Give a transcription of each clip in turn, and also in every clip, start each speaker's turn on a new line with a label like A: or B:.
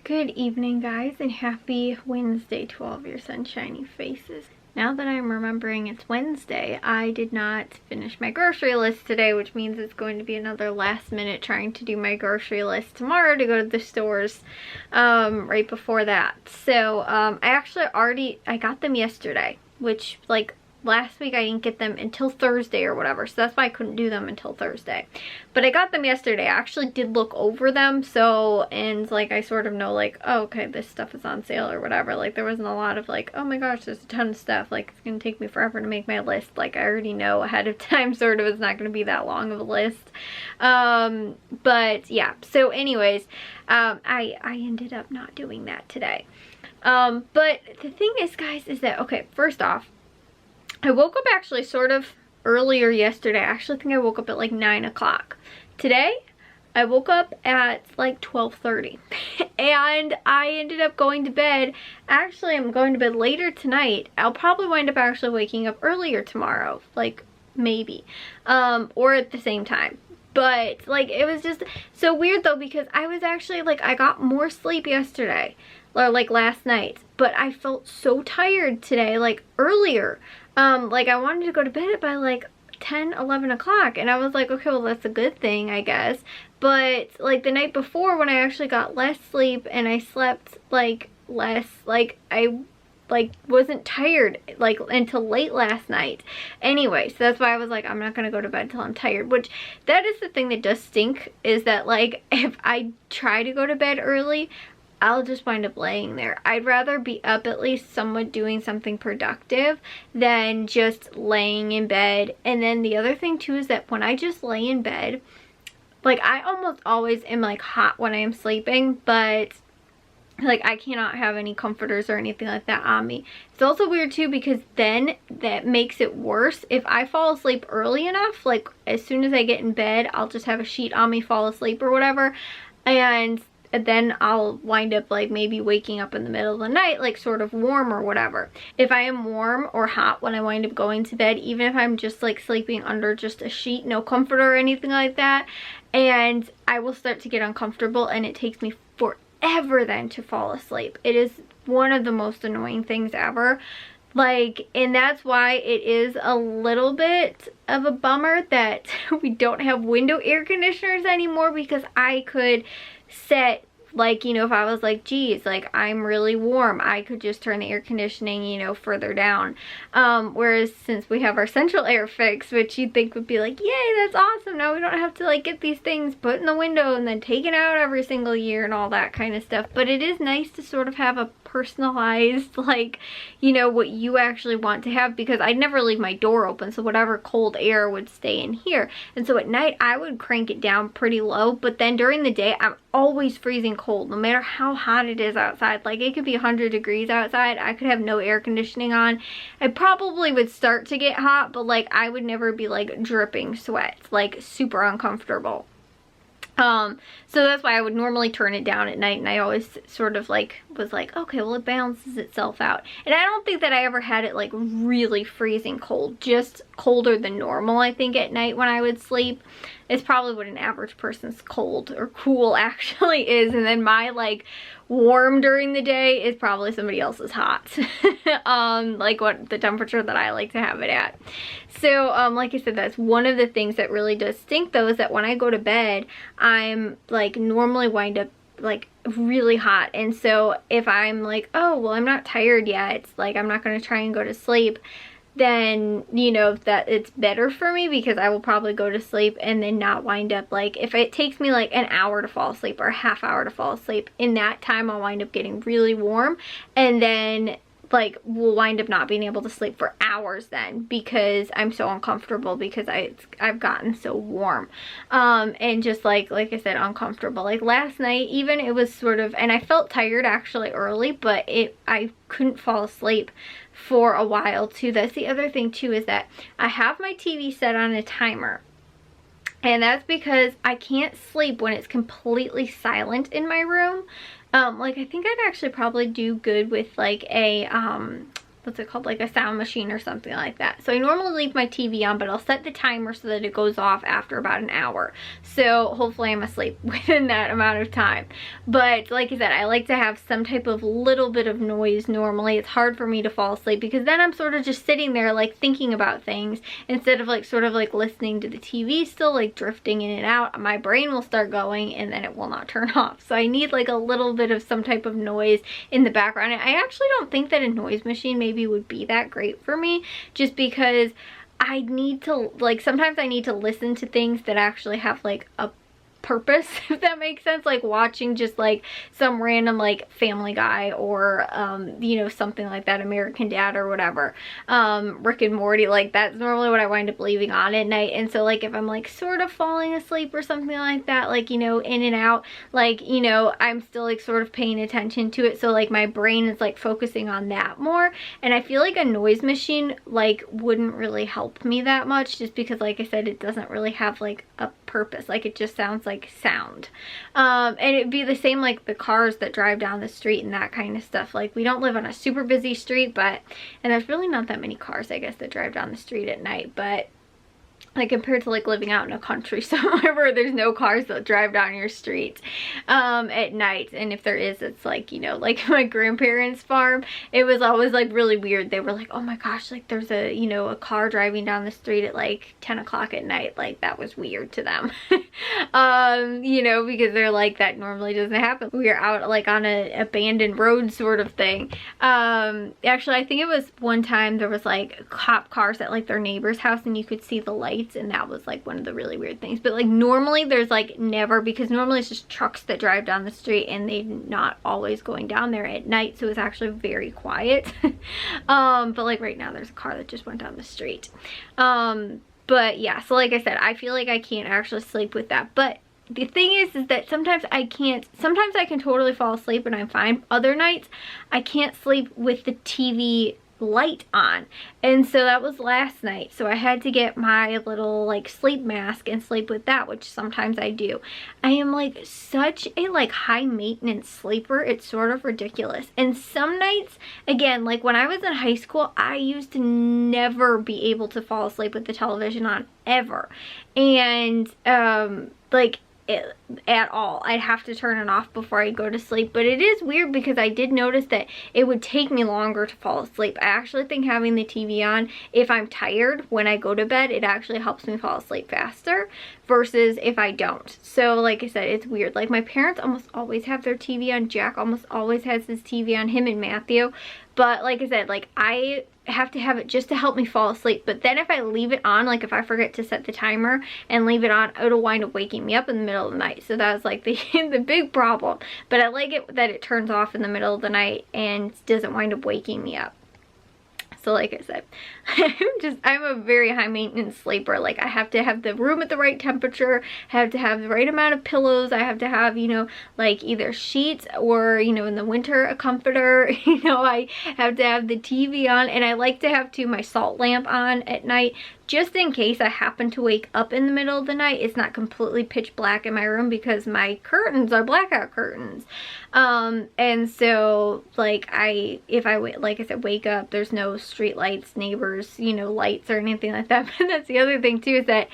A: Good evening, guys, and happy Wednesday to all of your sunshiny faces. Now that I'm remembering it's Wednesday, I did not finish my grocery list today, which means it's going to be another last minute trying to do my grocery list tomorrow to go to the stores right before that. So I got them yesterday, which last week I didn't get them until Thursday or whatever, so that's why I couldn't do them until Thursday. But I got them yesterday. I actually did look over them, and I sort of know oh, okay, this stuff is on sale or whatever. There wasn't a lot of oh my gosh, there's a ton of stuff, it's gonna take me forever to make my list. I already know ahead of time sort of it's not gonna be that long of a list. But yeah, so anyways, I ended up not doing that today. But the thing is, guys, is that, okay, first off, I woke up actually sort of earlier yesterday. I actually think I woke up at 9 o'clock. Today, I woke up at 12:30 and I ended up going to bed. Actually, I'm going to bed later tonight. I'll probably wind up actually waking up earlier tomorrow, maybe, or at the same time. But it was just so weird though, because I was actually I got more sleep yesterday, or last night, but I felt so tired today, earlier. I wanted to go to bed by 10, 11 o'clock, and I was like, okay, well, that's a good thing, I guess. But the night before, when I actually got less sleep and I slept less, I wasn't tired until late last night anyway. So that's why I was I'm not gonna go to bed till I'm tired, which that is the thing that does stink, is that if I try to go to bed early, I'll just wind up laying there. I'd rather be up at least somewhat doing something productive than just laying in bed. And then the other thing too is that when I just lay in bed, I almost always am hot when I am sleeping, but I cannot have any comforters or anything like that on me. It's also weird too, because then that makes it worse. If I fall asleep early enough, as soon as I get in bed, I'll just have a sheet on me, fall asleep or whatever, and then I'll wind up maybe waking up in the middle of the night sort of warm or whatever. If I am warm or hot when I wind up going to bed, even if I'm just sleeping under just a sheet, no comforter or anything like that, and I will start to get uncomfortable, and it takes me forever then to fall asleep. It is one of the most annoying things ever. And that's why it is a little bit of a bummer that we don't have window air conditioners anymore, because I could set if I was geez, I'm really warm, I could just turn the air conditioning, further down. Whereas since we have our central air fix, which you'd think would be yay, that's awesome, now we don't have to get these things put in the window and then taken out every single year and all that kind of stuff. But it is nice to sort of have a personalized what you actually want to have, because I'd never leave my door open, so whatever cold air would stay in here. And so at night I would crank it down pretty low, but then during the day I'm always freezing cold no matter how hot it is outside. It could be 100 degrees outside, I could have no air conditioning on, I probably would start to get hot, but I would never be dripping sweat, super uncomfortable. So that's why I would normally turn it down at night, and I always sort of was okay, well, it balances itself out. And I don't think that I ever had it really freezing cold, just colder than normal. I think at night when I would sleep, it's probably what an average person's cold or cool actually is, and then my warm during the day is probably somebody else's hot. What the temperature that I like to have it at. So like I said, that's one of the things that really does stink though, is that when I go to bed, I'm normally wind up really hot. And so if I'm oh, well, I'm not tired yet, I'm not going to try and go to sleep, then that it's better for me, because I will probably go to sleep and then not wind up if it takes me an hour to fall asleep or a half hour to fall asleep, in that time I'll wind up getting really warm, and then we'll wind up not being able to sleep for hours then, because I'm so uncomfortable, because I've gotten so warm, and just like I said, uncomfortable. Last night even, it was sort of, and I felt tired actually early, but I couldn't fall asleep for a while too. That's the other thing too, is that I have my TV set on a timer, and that's because I can't sleep when it's completely silent in my room. I think I'd actually probably do good with what's it called, like a sound machine or something like that. So I normally leave my TV on, but I'll set the timer so that it goes off after about an hour. So hopefully I'm asleep within that amount of time. But like I said, I like to have some type of little bit of noise normally. It's hard for me to fall asleep because then I'm sort of just sitting there like thinking about things instead of like sort of like listening to the TV still, like drifting in and out. My brain will start going and then it will not turn off. So I need like a little bit of some type of noise in the background. And I actually don't think that a noise machine maybe would be that great for me, just because I need to, like, sometimes I need to listen to things that actually have like a purpose, if that makes sense. Like watching just like some random like Family Guy or you know, something like that, American Dad or whatever, Rick and Morty, like that's normally what I wind up leaving on at night. And so like if I'm like sort of falling asleep or something like that, like, you know, in and out, like, you know, I'm still like sort of paying attention to it, so like my brain is like focusing on that more. And I feel like a noise machine like wouldn't really help me that much, just because like I said, it doesn't really have like a purpose. Like it just sounds like sound. And it'd be the same like the cars that drive down the street and that kind of stuff. Like we don't live on a super busy street, but, and there's really not that many cars, I guess, that drive down the street at night, but like compared to like living out in a country somewhere where there's no cars that drive down your street at night. And if there is, it's like, you know, like my grandparents' farm, it was always like really weird. They were like, oh my gosh, like there's a, you know, a car driving down the street at like 10 o'clock at night. Like that was weird to them. You know, because they're like, that normally doesn't happen. We were out like on a abandoned road sort of thing. Actually, I think it was one time there was like cop cars at like their neighbor's house and you could see the lights, and that was like one of the really weird things. But like normally there's like never, because normally it's just trucks that drive down the street and they're not always going down there at night, so it's actually very quiet. But like right now there's a car that just went down the street. But yeah, so like I said, I feel like I can't actually sleep with that. But the thing is that sometimes I can't. Sometimes I can totally fall asleep and I'm fine. Other nights I can't sleep with the TV light on, and so that was last night. So I had to get my little like sleep mask and sleep with that, which sometimes I do. I am like such a like high maintenance sleeper, it's sort of ridiculous. And some nights, again, like when I was in high school, I used to never be able to fall asleep with the television on, ever. And like at all, I'd have to turn it off before I go to sleep. But it is weird because I did notice that it would take me longer to fall asleep. I actually think having the TV on, if I'm tired when I go to bed, it actually helps me fall asleep faster versus if I don't. So like I said, it's weird. Like my parents almost always have their TV on. Jack almost always has his TV on, him and Matthew. But like I said, like I have to have it just to help me fall asleep. But then if I leave it on, like if I forget to set the timer and leave it on, it'll wind up waking me up in the middle of the night. So that's like the big problem. But I like it that it turns off in the middle of the night and doesn't wind up waking me up. So like I said, I'm a very high maintenance sleeper. Like I have to have the room at the right temperature, I have to have the right amount of pillows, I have to have, you know, like either sheets or, you know, in the winter a comforter. You know, I have to have the TV on, and I like to have too my salt lamp on at night, just in case I happen to wake up in the middle of the night. It's not completely pitch black in my room because my curtains are blackout curtains. And so like if I like I said, wake up, there's no street lights, neighbors, you know, lights or anything like that. But that's the other thing too, is that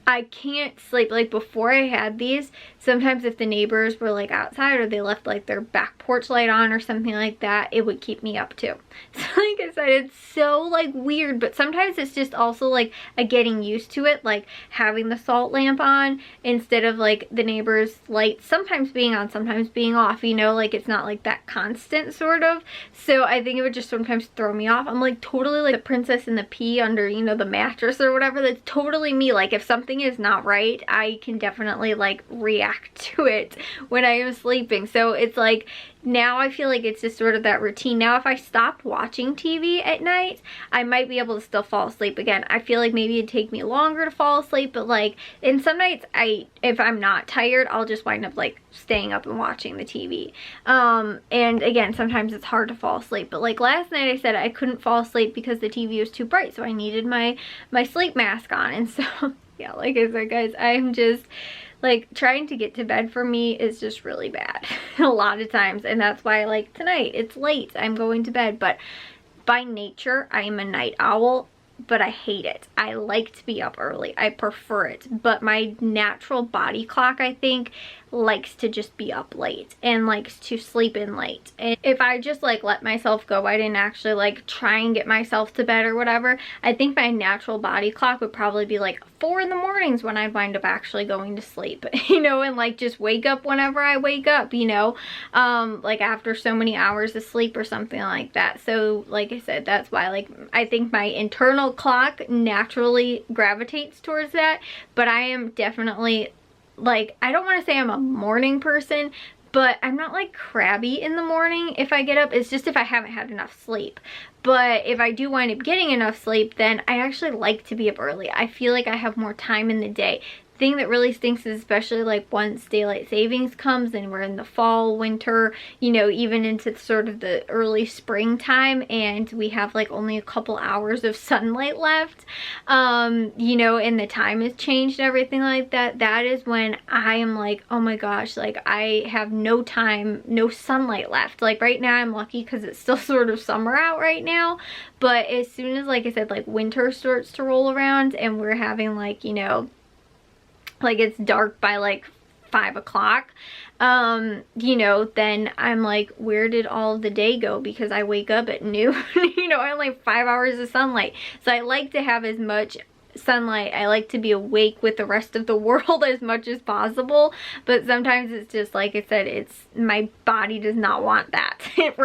A: I can't sleep. Like before I had these, sometimes if the neighbors were like outside or they left like their back porch light on or something like that, it would keep me up too. So like I said, it's so like weird, but sometimes it's just also like a getting used to it, like having the salt lamp on instead of like the neighbor's light sometimes being on, sometimes being off, you know, like it's not like that constant sort of. So I think it would just sometimes throw me off. I'm like totally like the princess and the pea under, you know, the mattress or whatever. That's totally me. Like if something is not right, I can definitely like react to it when I am sleeping. So it's like now I feel like it's just sort of that routine. Now if I stopped watching TV at night, I might be able to still fall asleep again. I feel like maybe it'd take me longer to fall asleep, but like in some nights, if I'm not tired, I'll just wind up like staying up and watching the TV. And again, sometimes it's hard to fall asleep. But like last night I said I couldn't fall asleep because the TV was too bright, so I needed my sleep mask on. And so yeah, like I said, guys, I'm just like trying to get to bed for me is just really bad a lot of times. And that's why like tonight it's late, I'm going to bed. But by nature, I am a night owl, but I hate it. I like to be up early. I prefer it. But my natural body clock, I think, likes to just be up late and likes to sleep in late. And if I just like let myself go, I didn't actually like try and get myself to bed or whatever, I think my natural body clock would probably be like 4 in the mornings when I'd wind up actually going to sleep, you know, and like just wake up whenever I wake up, you know, like after so many hours of sleep or something like that. So like I said, that's why like I think my internal clock naturally gravitates towards that, but I am definitely like, I don't want to say I'm a morning person, but I'm not like crabby in the morning if I get up. It's just if I haven't had enough sleep. But if I do wind up getting enough sleep, then I actually like to be up early. I feel like I have more time in the day. Thing that really stinks is especially like once daylight savings comes and we're in the fall, winter, you know, even into sort of the early springtime, and we have like only a couple hours of sunlight left, you know, and the time has changed and everything like that. That is when I am like, oh my gosh, like I have no time, no sunlight left. Like right now I'm lucky because it's still sort of summer out right now, but as soon as, like I said, like winter starts to roll around and we're having like, you know, like it's dark by like 5 o'clock, you know, then I'm like, where did all of the day go? Because I wake up at noon, you know, I only have 5 hours of sunlight. So I like to have as much sunlight. I like to be awake with the rest of the world as much as possible, but sometimes it's just like I said, it's my body does not want that. It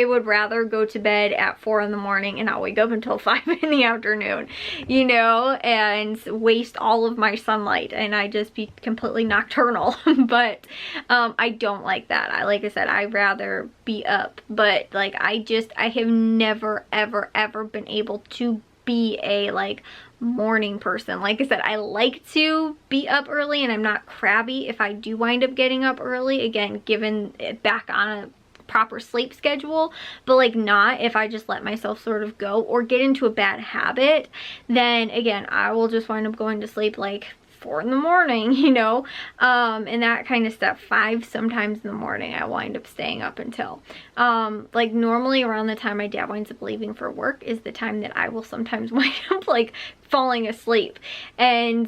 A: would rather go to bed at 4 in the morning and I'll wake up until 5 in the afternoon, you know, and waste all of my sunlight and I just be completely nocturnal. But I don't like that. Like I said, I'd rather be up, but like I have never ever been able to be a like morning person. Like I said, I like to be up early and I'm not crabby if I do wind up getting up early, again, given it back on a proper sleep schedule, but like not if I just let myself sort of go or get into a bad habit, then again, I will just wind up going to sleep like 4 in the morning, you know, and that kind of stuff. 5 sometimes in the morning I wind up staying up until like normally around the time my dad winds up leaving for work is the time that I will sometimes wind up like falling asleep. And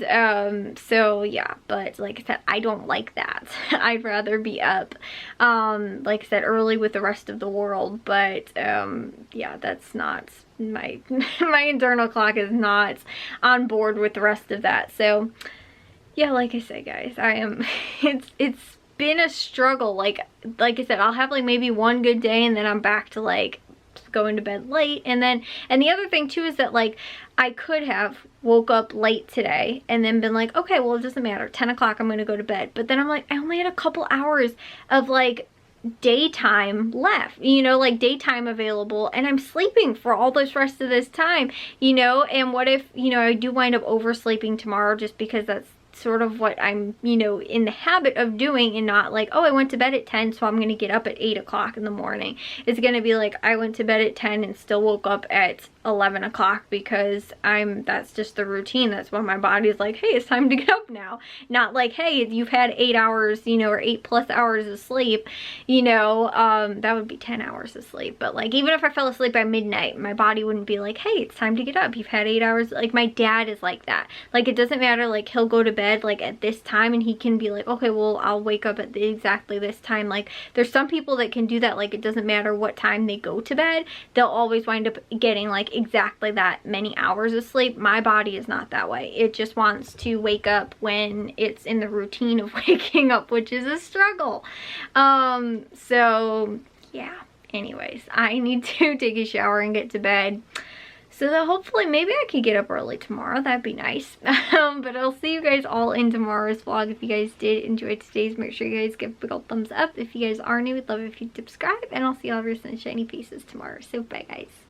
A: so yeah, but like I said, I don't like that. I'd rather be up like I said, early with the rest of the world. But yeah, that's not my my internal clock is not on board with the rest of that. So yeah, like I said, guys, I am it's been a struggle. Like I said, I'll have like maybe one good day and then I'm back to like going to bed late. And the other thing too is that like I could have woke up late today and then been like, okay, well, it doesn't matter, 10 o'clock I'm gonna go to bed. But then I'm like, I only had a couple hours of like daytime left, you know, like daytime available, and I'm sleeping for all this rest of this time, you know. And what if, you know, I do wind up oversleeping tomorrow just because that's sort of what I'm, you know, in the habit of doing, and not like, oh, I went to bed at 10 so I'm gonna get up at 8 o'clock in the morning. It's gonna be like I went to bed at 10 and still woke up at 11 o'clock because that's just the routine. That's when my body's like, hey, it's time to get up now. Not like, hey, you've had 8 hours, you know, or 8+ hours of sleep, you know. That would be 10 hours of sleep. But like, even if I fell asleep by midnight, my body wouldn't be like, hey, it's time to get up, you've had 8 hours. Like my dad is like that. Like it doesn't matter, like he'll go to bed like at this time and he can be like, okay, well, I'll wake up at exactly this time. Like there's some people that can do that. Like it doesn't matter what time they go to bed, they'll always wind up getting like exactly that many hours of sleep. My body is not that way. It just wants to wake up when it's in the routine of waking up, which is a struggle. So yeah, anyways, I need to take a shower and get to bed so that hopefully maybe I could get up early tomorrow. That'd be nice. But I'll see you guys all in tomorrow's vlog. If you guys did enjoy today's, make sure you guys give a big old thumbs up. If you guys are new, we'd love it if you'd subscribe, and I'll see all of your sunshiny faces tomorrow. So bye, guys.